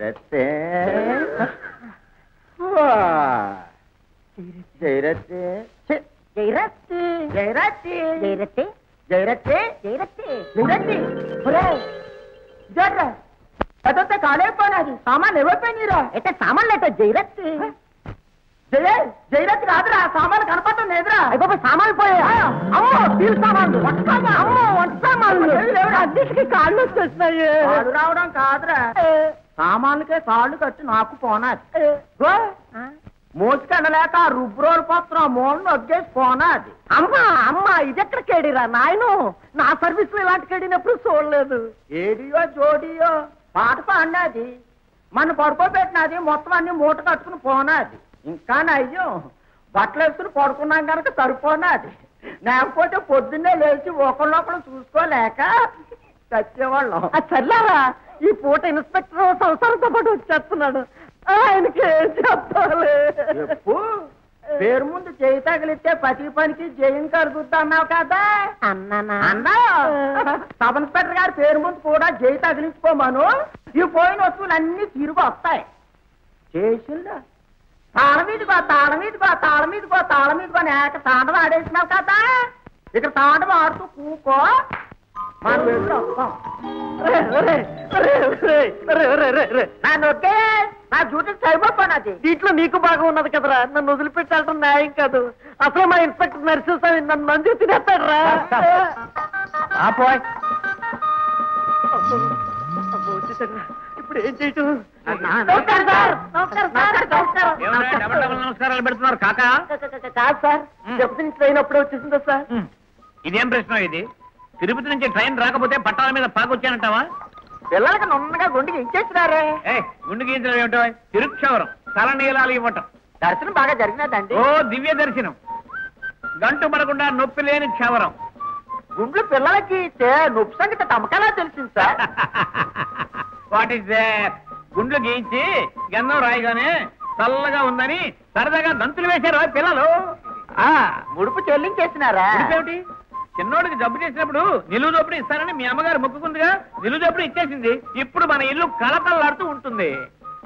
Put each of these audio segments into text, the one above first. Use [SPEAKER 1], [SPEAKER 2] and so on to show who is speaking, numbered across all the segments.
[SPEAKER 1] జైరత్తే జైరత్తే జైరత్తే జైరత్తే జైరత్తే జైరత్తే జైరత్తే జైరత్తే అదంతా కాలేకపోయినది సామాన్లు ఎవరిపోయినరా అయితే సామాన్లు అయితే జైరత్తే జైరత్ కాదురా సామాన్లు కనపడటం లేదురా అయిపో సామాన్లు పోయా అమ్మో స్టీల్ సామాన్లు అమ్మో వంట సామాన్లు అన్నిటికీ కాళ్ళు వచ్చేస్తున్నాయి కాళ్ళు రావడం కాదురా సామాన్లకే కాళ్ళు కట్టి నాకు పోనాది మోసుకెళ్ళలేక రుబ్బురోలు పత్రం మూలను నొగ్గేసి పోనాది అమ్మా అమ్మా ఇదెక్కడ కేడిరా నాయను నా సర్వీస్ లో ఇలాంటి కేడినప్పుడు చూడలేదు ఏడియో జోడియో పాట పాడినది మన పడుకోబెట్టినది మొత్తం అన్ని మూట కట్టుకుని పోనాది ఇంకా నయ్యం బట్టలు వేసుకుని పడుకున్నాం కనుక సరిపోనాది లేకపోతే పొద్దున్నే లేచి ఒకళ్ళొకళ్ళు చూసుకోలేక చచ్చేవాళ్ళం సర్లేరా ఈ పూట ఇన్స్పెక్టర్ సంవత్సరంతో పాటు వచ్చేస్తున్నాడు ఆయనకి చెప్పాలి చెప్పు పేరు ముందు చేయి తగిలిస్తే ప్రతి పనికి జయం కలుగుతా అన్నావు కదా అన్నా సబ్ ఇన్స్పెక్టర్ గారి పేరు ముందు కూడా జై తగిలించుకోమను ఈ పోయిన వస్తువులన్నీ తిరిగి వస్తాయి చేసిందా తాళం మీదకో తాళం మీదకో తాళం మీదకో తాళం మీదకో నేక తాండవం ఆడేసినావు కదా ఇక్కడ తాండవం ఆడుతూ కూకో మనం వెళ్ళి వస్తాం నా డ్యూటీ సరిపోనాది దీంట్లో నీకు బాగా ఉన్నది కదరా నన్ను వదిలిపెట్టాలటం న్యాయం కాదు అసలు మా ఇన్స్పెక్టర్ నరసింహస్వామి నన్ను మంజు తినేస్తాడు రా ఇప్పుడు ఏం చేయటం
[SPEAKER 2] నమస్కారాలు పెడుతున్నారు కాకా
[SPEAKER 1] కాదు సార్ తిరుపతి నుంచి ట్రైన్ అప్పుడే వచ్చేసిందా సార్
[SPEAKER 2] ఇదేం ప్రశ్న ఇది తిరుపతి నుంచి ట్రైన్ రాకపోతే పట్టాల మీద పాకొచ్చానంటావా
[SPEAKER 1] పిల్లలకి నున్నగా గుండెకి ఇచ్చేసినారే
[SPEAKER 2] గుండు గీయించడం ఏమిటో తిరుక్షవరం తలనీలాలు ఇవ్వటం
[SPEAKER 1] దర్శనం బాగా జరిగినదండి
[SPEAKER 2] ఓ దివ్య దర్శనం గంటు పడకుండా నొప్పి లేని క్షవరం
[SPEAKER 1] గుండ్లు పిల్లలకి ఇస్తే నొప్పి సంగతి తమకలా తెలిసింది సార్
[SPEAKER 2] వాట్ ఈస్ గుండ్లు గీయించి గంధం రాయిగానే చల్లగా ఉందని సరదాగా దంతులు వేశారు పిల్లలు
[SPEAKER 1] ముడుపు చెల్లించేసినారా
[SPEAKER 2] ఏమిటి చిన్నోడికి జబ్బు చేసినప్పుడు నిలువు దోపిడి ఇస్తానని మీ అమ్మగారు మొక్కుకుందిగా నిలువు దోపిడి ఇచ్చేసింది ఇప్పుడు మన ఇల్లు కలకల్లాడుతూ ఉంటుంది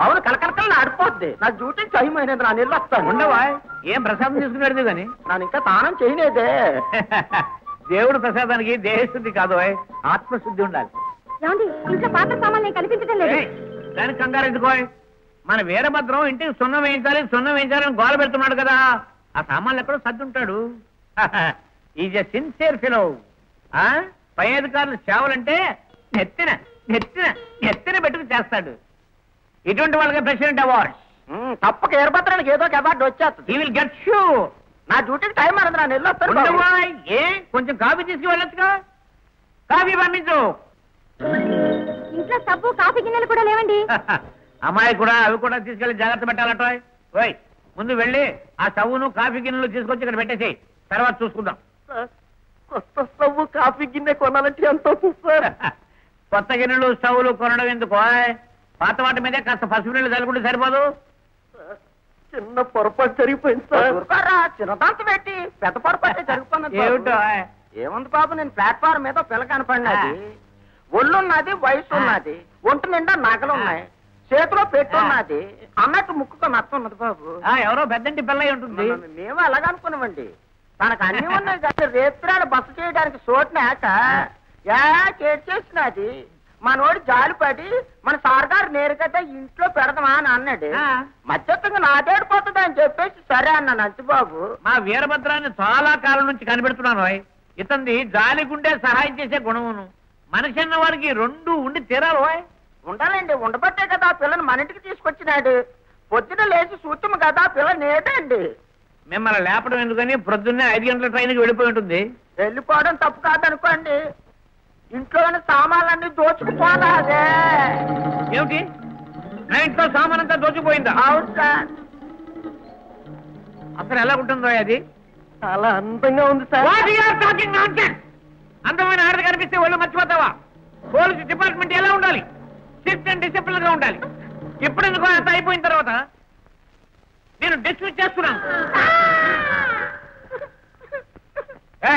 [SPEAKER 1] అవును కలకలకల్లా ఆడిపోద్ది నా డ్యూటీ టైం అయినది నా ఇల్లు వస్తాను
[SPEAKER 2] ఉండవా ఏం ప్రసాదం తీసుకున్నాడు కానీ
[SPEAKER 1] నేను ఇంకా తానం చేయలేదే
[SPEAKER 2] దేవుడు ప్రసాదానికి దేహశుద్ధి కాదు ఆత్మశుద్ధి ఉండాలి
[SPEAKER 1] ఇంట్లో పాత సామాన్లు కనిపించడం లేదు
[SPEAKER 2] దానికి కంగారు ఎందుకో మన వీరభద్రం ఇంటికి సున్నం వేయించాలని గోల పెడుతున్నాడు కదా ఆ సామాన్లు ఎక్కడో సర్దుంటాడు ఈజ్ ఎ సిన్సియర్ ఫెలో పై అధికారులు సేవలంటే నెత్తిన నెత్తిన నెత్తిన పెట్టుకు చేస్తాడు ఇటువంటి వాళ్ళకి ప్రెసిడెంట్ అవార్డ్
[SPEAKER 1] తప్పక వీరభద్రానికి ఏదో ఒక అవార్డు వచ్చేస్తుంది
[SPEAKER 2] హి విల్ గెట్ షూర్
[SPEAKER 1] నా డ్యూటీకి టైం అన్నది నా నెలలో
[SPEAKER 2] ఏ కొంచెం కాఫీ తీసుకువెళ్ళొచ్చుగా కాఫీ పంపించు
[SPEAKER 3] ఇంట్లో సబ్బు కాఫీ గిన్నెలు కూడా లేవండి
[SPEAKER 2] అమ్మాయి కూడా అవి కూడా తీసుకెళ్లి జాగ్రత్త పెట్టాలట ఓయ్ ముందు వెళ్ళి ఆ సవ్వును కాఫీ గిన్నెలు తీసుకొచ్చి ఇక్కడ పెట్టేసి తర్వాత చూసుకుందాం
[SPEAKER 1] కొత్త స్టవ్ కాఫీ గిన్నె కొనాలంటే ఎంత సార్
[SPEAKER 2] కొత్త గిన్నెలు స్టవ్లు కొనడం ఎందుకు పాత వాటి మీదే కాస్త పసుపు నీళ్ళు చల్లుకుంటే సరిపోదు
[SPEAKER 1] చిన్న పొరపాటు జరిగిపోయింది సార్ చిన్నదాంత పెట్టి పెద్ద పొరపాటు జరిగిపోయింది
[SPEAKER 2] ఏమిటో
[SPEAKER 1] ఏముంది బాబు నేను ప్లాట్ఫామ్ మీద పిల్ల కనపడినది ఒళ్ళున్నది వయసు ఉన్నది ఒంటి నిండా నగలున్నాయి చేతిలో పెట్టున్నది అన్నట్టు ముక్కుతో నచ్చున్నది బాబు
[SPEAKER 2] ఎవరో పెద్దంటి పిల్ల ఉంటుంది
[SPEAKER 1] మేము అలాగనుకున్నామండి తనకు అన్ని ఉన్నాయి కానీ రేత్రాలు బస చేయడానికి చోటునాక చేసినది మనోడు జాలిపడి మన సార్ గారు నేరుగా ఇంట్లో పెడదామా అని అన్నాడు మధ్యత్వంగా నాదేడిపోతుంది అని చెప్పేసి సరే అన్నాను అంచుబాబు
[SPEAKER 2] మా వీరభద్రాన్ని చాలా కాలం నుంచి కనిపెడుతున్నాను ఇతంది జాలిగుండే సహాయం చేసే గుణమును మనిషి అన్న వారికి రెండు ఉండి తీరాలి
[SPEAKER 1] ఉండాలండి ఉండబట్టే కదా పిల్లని మన ఇంటికి తీసుకొచ్చినాడు పొద్దున లేచి సూత్రం కదా పిల్ల నేటండి
[SPEAKER 2] మిమ్మల్ని లేపడం ఎందుకని ప్రొద్దున్నే 5 గంటల ట్రైన్కి వెళ్ళిపోయి ఉంటుంది
[SPEAKER 1] వెళ్ళిపోవడం తప్పు కాదనుకోండి ఇంట్లోని సామాన్లన్నీ దోచుకుపోనాదే
[SPEAKER 2] ఏమిటి నా ఇంట్లో సామాన్ అంతా దోచుకుపోయిందా
[SPEAKER 1] అవును సార్
[SPEAKER 2] అసలు ఎలా ఉంటుందో అది
[SPEAKER 1] చాలా అందంగా ఉంది సార్
[SPEAKER 2] అందమైన ఆడది కనిపిస్తే వాళ్ళు మర్చిపోతావా పోలీసు డిపార్ట్మెంట్ ఎలా ఉండాలి స్ట్రిక్ట్ అండ్ డిసిప్లిన్ గా ఉండాలి ఇప్పుడు ఎందుకు అంత అయిపోయిన తర్వాత నేను డిస్మిస్ చేస్తున్నాను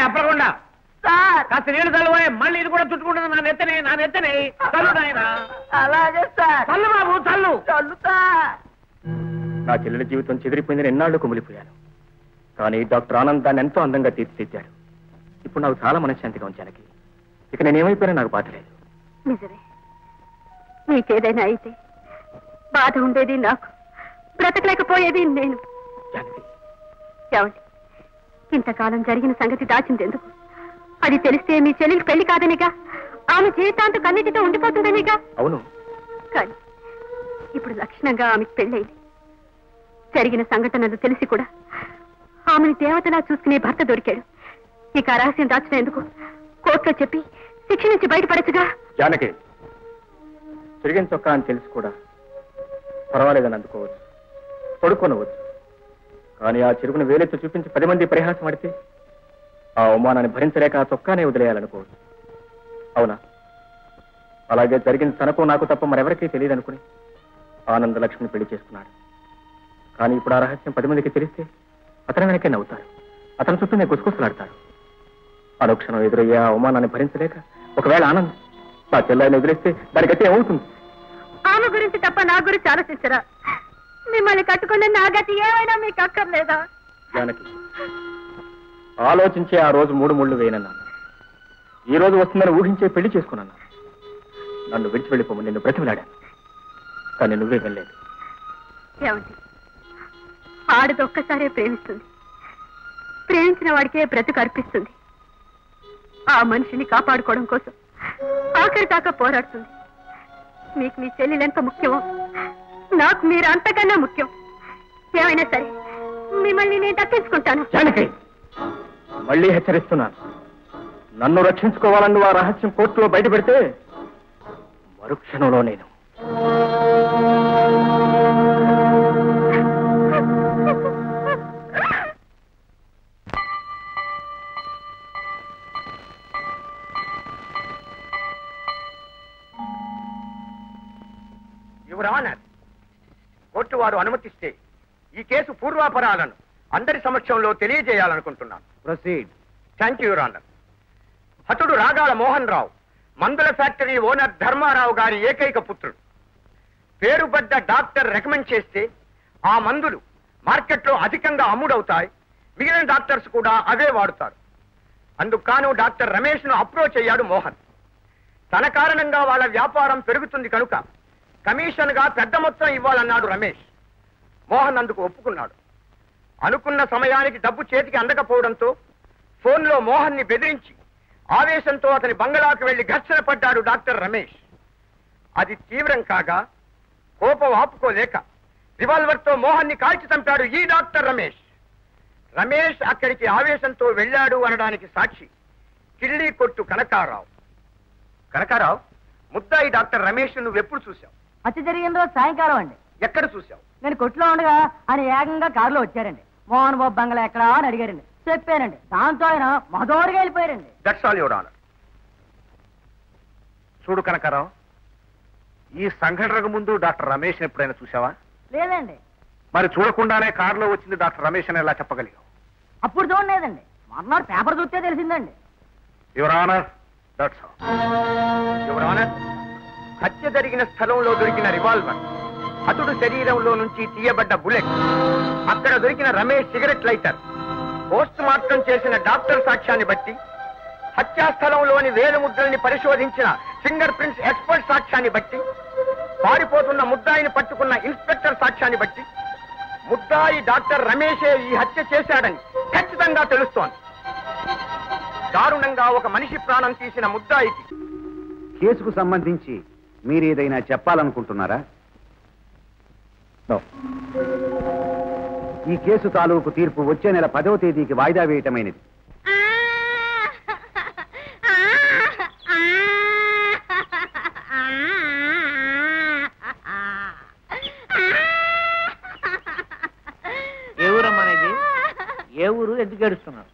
[SPEAKER 2] అప్పకుండా కాస్త నీళ్ళు చల్లువే మళ్ళీ ఇది కూడా చుట్టుకుంటుంది నా నెత్తనే చల్లు నాయన
[SPEAKER 1] అలాగే సార్
[SPEAKER 2] చల్లు బాబు చల్లు చల్లు
[SPEAKER 1] చల్లుతా.
[SPEAKER 4] నా చెల్లెల జీవితం చెదిరిపోయిందని ఎన్నాళ్ళు కుమిలిపోయాను. కానీ డాక్టర్ ఆనంద్ దాన్ని ఎంతో అందంగా తీర్చిదిద్దాడు. ఇప్పుడు నాకు చాలా మనశ్శాంతిగా ఉంచానికి. ఇక నేనేమైపోయినా నాకు బాధ లేదు.
[SPEAKER 3] నిజమే, నీకేదైనా అయితే బాధ ఉండేది నాకు, బ్రతకలేకపోయేది నేను.
[SPEAKER 4] జానకి,
[SPEAKER 3] ఏమండి, ఇంతకాలం జరిగిన సంగతి దాచిందెందుకు? అది తెలిస్తే మీ చెల్లెలికి పెళ్లి కాదనిగా, ఆమె జీవితాంతం కన్నిటితో ఉండిపోతుందనిగా.
[SPEAKER 4] అవును,
[SPEAKER 3] కానీ ఇప్పుడు లక్షణంగా ఆమెకు పెళ్ళయింది. జరిగిన సంఘటనలు తెలిసి కూడా ఆమెను దేవతలా చూసుకునే భర్త దొరికాడు. ఇక ఆ రహస్యం దాచడం ఎందుకు? కోర్టులో చెప్పి శిక్ష నుంచి బయటపడచ్చుగా.
[SPEAKER 4] జానకి, తిరిగిన చొక్కా అని తెలిసి కూడా పర్వాలేదని అందుకోవచ్చు, పడుకోనవచ్చు. కానీ ఆ చెరుకును వేలెత్తు చూపించి 10 మంది పరిహాసం అడితే ఆ అవమానాన్ని భరించలేక ఆ చొక్కానే వదిలేయాలనుకోవచ్చు. అవునా? అలాగే జరిగింది తనకు నాకు తప్ప మరెవరికీ తెలియదు అనుకుని ఆనంద లక్ష్మిని పెళ్లి చేసుకున్నాడు. కానీ ఇప్పుడు ఆ రహస్యం 10 మందికి తెలిస్తే అతని వెనకే నవ్వుతారు, అతని చుట్టూనే గుసగుసలాడతారు. అనుక్షణం ఎదురయ్యే ఆ అవమానాన్ని భరించలేక ఒకవేళ ఆనంద్ నా చెల్లెని వదిలేస్తే దానికి గట్టి ఏమవుతుంది?
[SPEAKER 3] ఆమె గురించి తప్ప నా గురించి ఆలోచించరా? మిమ్మల్ని కట్టుకునే నా గతి ఏమైనా మీకు అక్కర్లేదా?
[SPEAKER 4] జానకి, ఆలోచించే ఆ రోజు 3 ముళ్ళు వేయనన్నాను. ఈ రోజు వస్తుందని ఊహించే పెళ్లి చేసుకున్నాను. నన్ను విడిచి వెళ్ళిపోమని నిన్ను బ్రతిమలాడాను, కానీ నువ్వే వెళ్ళలేదు.
[SPEAKER 3] ఏమండి, ఆడది ఒక్కసారే ప్రేమిస్తుంది, ప్రేమించిన వాడికే బ్రతుకు అర్పిస్తుంది. ఆ మనిషిని కాపాడుకోవడం కోసం ఆఖరి దాకా పోరాడుతుంది. మీకు మీ చెల్లెలెంత ముఖ్యమో నాకు మీరు అంతకన్నా ముఖ్యం. ఏమైనా సరే మిమ్మల్ని నేను దక్కించుకుంటాను.
[SPEAKER 4] జానకి, మళ్ళీ హెచ్చరిస్తున్నాను, నన్ను రక్షించుకోవాలని నువ్వు ఆ రహస్యం కోర్టులో బయట పెడితే మరుక్షణంలో నేను
[SPEAKER 5] యువర్ ఆనర్, కోర్టు వారు అనుమతిస్తే ఈ కేసు పూర్వాపరాలను అందరి సమక్షంలో తెలియజేయాలనుకుంటున్నాను.
[SPEAKER 2] Proceed.
[SPEAKER 5] Thank you your honour. హతుడు రాగాల మోహన్ రావు మందుల ఫ్యాక్టరీ ఓనర్ ధర్మారావు గారి ఏకైక పుత్రుడు. పేరుబడ్డ డాక్టర్ రికమెండ్ చేస్తే ఆ మందులు మార్కెట్లో అధికంగా అమ్ముడవుతాయి. మిగిలిన డాక్టర్స్ కూడా అవే వాడుతారు. అందుకు కాను డాక్టర్ రమేష్ ను అప్రోచ్ అయ్యాడు మోహన్. తన కారణంగా వాళ్ళ వ్యాపారం పెరుగుతుంది కనుక కమిషన్ గా పెద్ద మొత్తం ఇవ్వాలన్నాడు రమేష్. మోహన్ అందుకు ఒప్పుకున్నాడు. అనుకున్న సమయానికి డబ్బు చేతికి అందకపోవడంతో ఫోన్లో మోహన్ ని బెదిరించి ఆవేశంతో అతని బంగళాకు వెళ్లి ఘర్షణ పడ్డాడు డాక్టర్ రమేష్. అది తీవ్రం కాగా కోపం ఆపుకోలేక రివాల్వర్ తో మోహన్ ని కాల్చి చంపాడు ఈ డాక్టర్ రమేష్. రమేష్ అక్కడికి ఆవేశంతో వెళ్ళాడు అనడానికి సాక్షి కిళ్ళీ కొట్టు కనకారావు. కనకారావు, ముద్దాయి డాక్టర్ రమేష్ నువ్వెప్పుడు చూశావు?
[SPEAKER 1] హత్య జరిగిన రోజు సాయంకాలం అండి.
[SPEAKER 5] ఎక్కడ చూశావు?
[SPEAKER 1] నేను కొట్లో ఉండగా ఆయన ఏకంగా కారులో వచ్చారండి. మోహన్ బాబు బంగ్లా ఎక్కడా అని అడిగారండి. చెప్పానండి. దాంతో ఆయన మదోరుగా వెళ్ళిపోయారండి.
[SPEAKER 5] That's all your honour.
[SPEAKER 2] చూడు కనకారావు, ఈ సంఘటనకు ముందు డాక్టర్ రమేష్ ఎప్పుడైనా చూసావా?
[SPEAKER 1] లేదండి.
[SPEAKER 2] మరి చూడకుండానే కారులో వచ్చింది డాక్టర్ రమేష్ అని ఎలా చెప్పగలిగావు?
[SPEAKER 1] అప్పుడు చూడలేదండి. మర్నాడు పేపర్ చూస్తే తెలిసిందండి.
[SPEAKER 2] Your honour, that's all.
[SPEAKER 5] Your honour, హత్య జరిగిన స్థలంలో దొరికిన రివాల్వర్, హతుడు శరీరంలో నుంచి తీయబడ్డ బుల్లెట్, అక్కడ దొరికిన Ramesh cigarette lighter, post mortem చేసిన డాక్టర్ సాక్ష్యాన్ని బట్టి, హత్యా స్థలంలోని వేలుముద్రల్ని పరిశోధించిన ఫింగర్ ప్రింట్స్ ఎక్స్పర్ట్ సాక్ష్యాన్ని బట్టి, పారిపోతున్న ముద్దాయిని పట్టుకున్న ఇన్స్పెక్టర్ సాక్ష్యాన్ని బట్టి ముద్దాయి డాక్టర్ రమేషే ఈ హత్య చేశాడని ఖచ్చితంగా తెలుస్తోంది. దారుణంగా ఒక మనిషి ప్రాణం తీసిన ముద్దాయికి
[SPEAKER 6] కేసుకు సంబంధించి మీరేదైనా చెప్పాలనుకుంటున్నారా? ఈ కేసు తాలూకు తీర్పు వచ్చే నెల 10వ తేదీకి వాయిదా వేయటమైనది.
[SPEAKER 2] ఏ ఊరమ్మనేది? ఏ ఊరు? ఎందుకు ఏడుస్తున్నావు?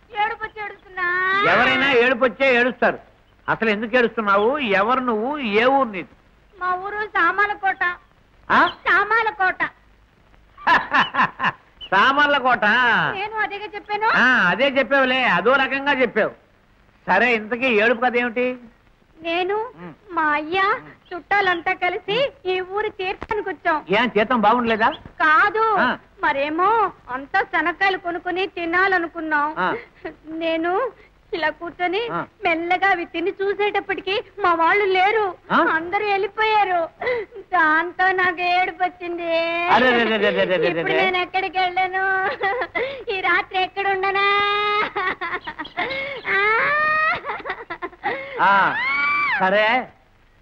[SPEAKER 2] ఎవరైనా ఏడుపొచ్చే ఏడుస్తారు. అసలు ఎందుకు ఏడుస్తున్నావు? ఎవరు నువ్వు? ఏ ఊరు నీది?
[SPEAKER 3] మా ఊరు సామాలకోట.
[SPEAKER 2] ఆ?
[SPEAKER 3] సామాలకోట.
[SPEAKER 2] సామర్లకోట.
[SPEAKER 3] నేను అదేగా చెప్పాను.
[SPEAKER 2] అదే చెప్పావులే, అదో రకంగా చెప్పావు. సరే, ఇంతకీ ఏడుపు కథ ఏమిటి?
[SPEAKER 3] నేను మా అయ్య చుట్టాలంతా కలిసి ఈ ఊరి తీర్థానికి వచ్చాం.
[SPEAKER 2] ఏం జీతం బాగుండలేదా?
[SPEAKER 3] కాదు, మరేమో అంతా శనక్కాయలు కొనుక్కుని తినాలనుకున్నాం. నేను ఇలా కూర్చొని మెల్లగా అవి తిని చూసేటప్పటికి మా వాళ్ళు లేరు, అందరూ వెళ్ళిపోయారు. దాంతో నాకు ఏడుపు వచ్చింది. ఇప్పుడు నేను ఎక్కడికి వెళ్ళను? ఈ రాత్రి ఎక్కడుండనా?
[SPEAKER 2] సరే,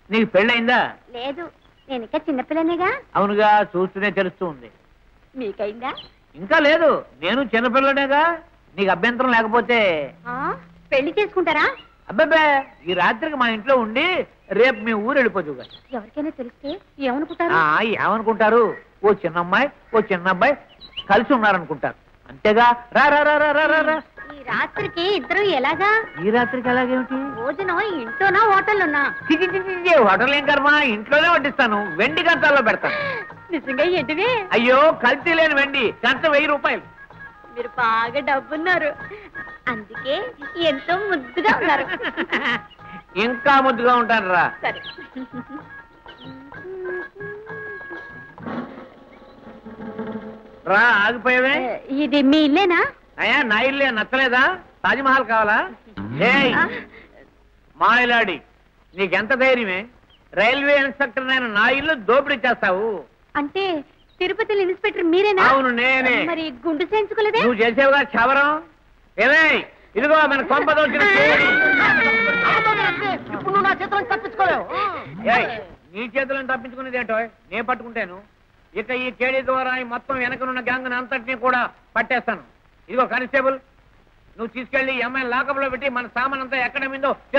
[SPEAKER 2] నీకు పెళ్ళయిందా?
[SPEAKER 3] లేదు, నేను ఇంకా చిన్నపిల్లనేగా.
[SPEAKER 2] అవునుగా, చూస్తూనే తెలుస్తూ ఉంది.
[SPEAKER 3] మీకైందా?
[SPEAKER 2] ఇంకా లేదు, నేను చిన్నపిల్లనేగా. నీకు అభ్యంతరం లేకపోతే
[SPEAKER 3] పెళ్లి చేసుకుంటారా?
[SPEAKER 2] అబ్బాబే, ఈ రాత్రికి మా ఇంట్లో ఉండి రేపు మీ ఊరు వెళ్ళిపోదు.
[SPEAKER 3] ఎవరికైనా తెలిస్తే ఏమనుకుంటారు?
[SPEAKER 2] ఏమనుకుంటారు? ఓ చిన్న అమ్మాయి ఓ చిన్న అబ్బాయి కలిసి ఉన్నారనుకుంటారు, అంతేగా. రా రా రా రా రా రా.
[SPEAKER 3] ఈ రాత్రికి ఇద్దరు ఎలాగా?
[SPEAKER 2] ఈ రాత్రికి ఎలాగేమిటి?
[SPEAKER 3] భోజనం ఇంట్లోనా హోటల్లోనా?
[SPEAKER 2] హోటల్ ఏం కర్మ, ఇంట్లోనే వడ్డిస్తాను. వెండి కంచాల్లో పెడతాను.
[SPEAKER 3] నిజంగా ఏంటివి?
[SPEAKER 2] అయ్యో, కల్తీ లేని వెండి కంచ 1000 రూపాయలు.
[SPEAKER 3] మీరు బాగా డబ్బున్నారు, అందుకే ఎంతో ముద్దుగా ఉన్నారు.
[SPEAKER 2] ఇంకా ముద్దుగా ఉంటాను రా.
[SPEAKER 3] సరే,
[SPEAKER 2] రా, ఆగిపోయావే.
[SPEAKER 3] ఇది మీ ఇల్లేనా?
[SPEAKER 2] అయ్యా, నా ఇల్లే. నచ్చలేదా? తాజ్మహల్ కావాలా? ఏయ్ మాయలాడి, నీకెంత ధైర్యమే? రైల్వే ఇన్స్పెక్టర్ నేను నా ఇల్లు దోపిడీ చేస్తావు
[SPEAKER 3] అంటే తిరుపతిలో ఇన్స్పెక్టర్ మీరేనా?
[SPEAKER 2] అవును, నేనే.
[SPEAKER 3] మరి గుండు చేయించుకోలేదే?
[SPEAKER 2] నువ్వు చేసేవుగా క్షవరం. ఏమే, ఇదిగో మన కొంపదొచ్చిన
[SPEAKER 1] ఇప్పుడు నువ్వు నా చేతులను తప్పించుకోలేవు.
[SPEAKER 2] నీ చేతులను తప్పించుకునేది ఏంటో నేను పట్టుకుంటాను. ఇక ఈ కేడీ ద్వారా ఈ మొత్తం వెనకనున్న గ్యాంగ్ అంతటినీ కూడా పట్టేస్తాను. ఇదిగో కానిస్టేబుల్, నువ్వు తీసుకెళ్లి ఈ అమ్మాయిని లాకప్ లో పెట్టి మన సామాన్ అంతా ఎక్కడ మిందో తెలుసు.